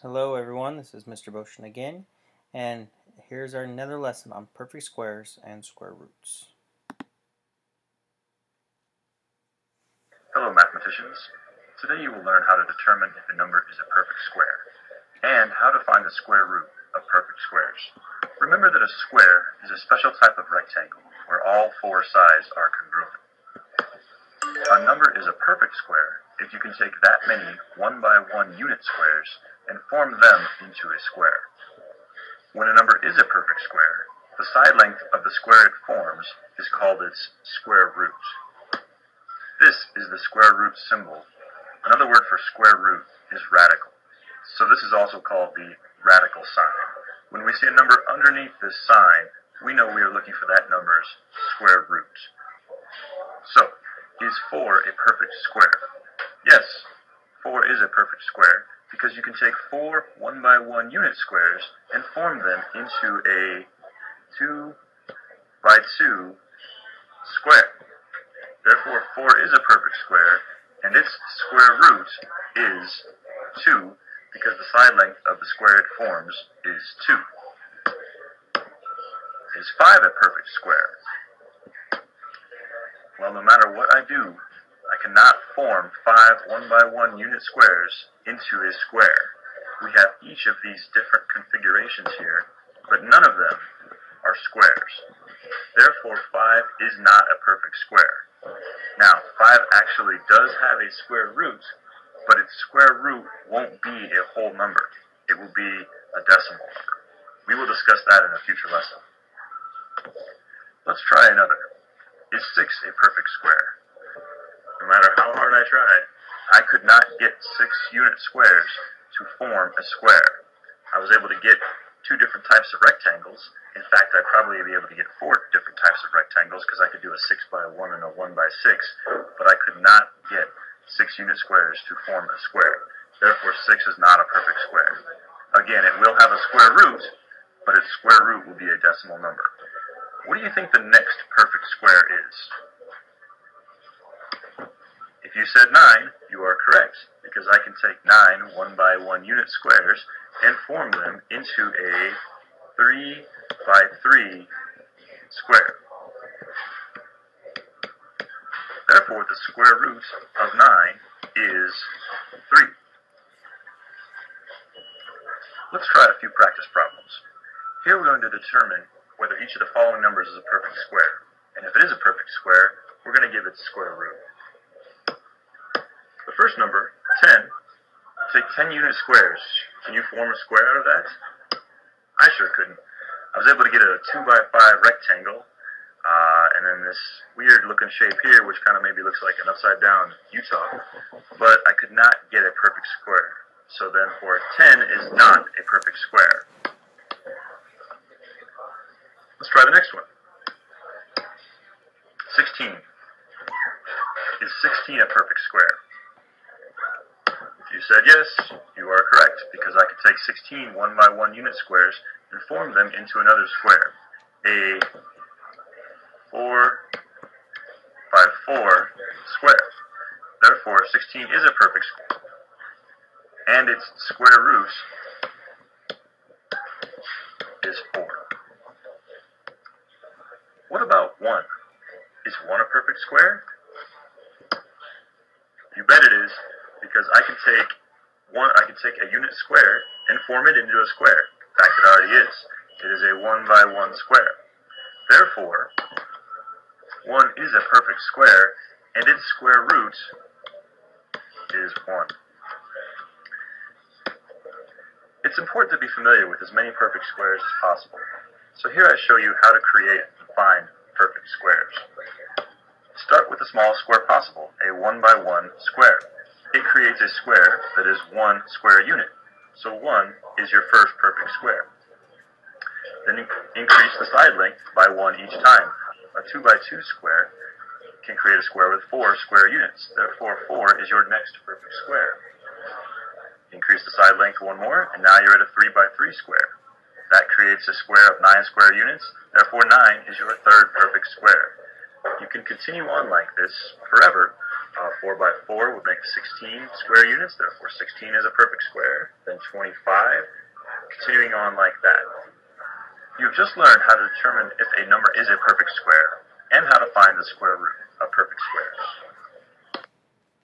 Hello everyone, this is Mr. Boshin again, and here's our another lesson on perfect squares and square roots. Hello mathematicians. Today you will learn how to determine if a number is a perfect square, and how to find the square root of perfect squares. Remember that a square is a special type of rectangle where all four sides are congruent. A number is a perfect square if you can take that many one-by-one unit squares and form them into a square. When a number is a perfect square, the side length of the square it forms is called its square root. This is the square root symbol. Another word for square root is radical. So this is also called the radical sign. When we see a number underneath this sign, we know we are looking for that number's square root. So, is 4 a perfect square? Yes, 4 is a perfect square because you can take 4 one-by-one unit squares and form them into a 2-by-2 square. Therefore, 4 is a perfect square, and its square root is 2 because the side length of the square it forms is 2. Is 5 a perfect square? Well, no matter what I do, I cannot form 5 one-by-one unit squares into a square. We have each of these different configurations here, but none of them are squares. Therefore, 5 is not a perfect square. Now, 5 actually does have a square root, but its square root won't be a whole number. It will be a decimal number. We will discuss that in a future lesson. Let's try another. Is 6 a perfect square? No matter how hard I tried, I could not get 6 unit squares to form a square. I was able to get 2 different types of rectangles. In fact, I'd probably be able to get 4 different types of rectangles because I could do a 6-by-1 and a 1-by-6, but I could not get 6 unit squares to form a square. Therefore, 6 is not a perfect square. Again, it will have a square root, but its square root will be a decimal number. What do you think the next perfect square is? If you said 9, you are correct, because I can take 9 one-by-one unit squares and form them into a 3-by-3 square. Therefore, the square root of 9 is 3. Let's try a few practice problems. Here we're going to determine whether each of the following numbers is a perfect square. And if it is a perfect square, we're going to give its square root. The first number, 10, take 10 unit squares. Can you form a square out of that? I sure couldn't. I was able to get a 2-by-5 rectangle, and then this weird looking shape here, which kind of maybe looks like an upside down Utah, but I could not get a perfect square. So therefore, 10 is not a perfect square. Let's try the next one. 16. Is 16 a perfect square? If you said yes, you are correct, because I could take 16 one-by-one unit squares and form them into another square, a 4-by-4 square. Therefore, 16 is a perfect square, and its square root is 4. What about 1? Is 1 a perfect square? You bet it is, because I can take a unit square and form it into a square. In fact, it already is. It is a 1-by-1 square. Therefore, 1 is a perfect square, and its square root is 1. It's important to be familiar with as many perfect squares as possible. So here I show you how to create and find perfect squares. Start with the smallest square possible, a 1-by-1 square. It creates a square that is 1 square unit. So 1 is your first perfect square. Then increase the side length by 1 each time. A 2-by-2 square can create a square with 4 square units. Therefore, 4 is your next perfect square. Increase the side length 1 more, and now you're at a 3-by-3 square. That creates a square of 9 square units. Therefore, 9 is your third perfect square. You can continue on like this forever, 4 by 4 would make 16 square units, therefore 16 is a perfect square. Then 25, continuing on like that. You've just learned how to determine if a number is a perfect square and how to find the square root of perfect squares.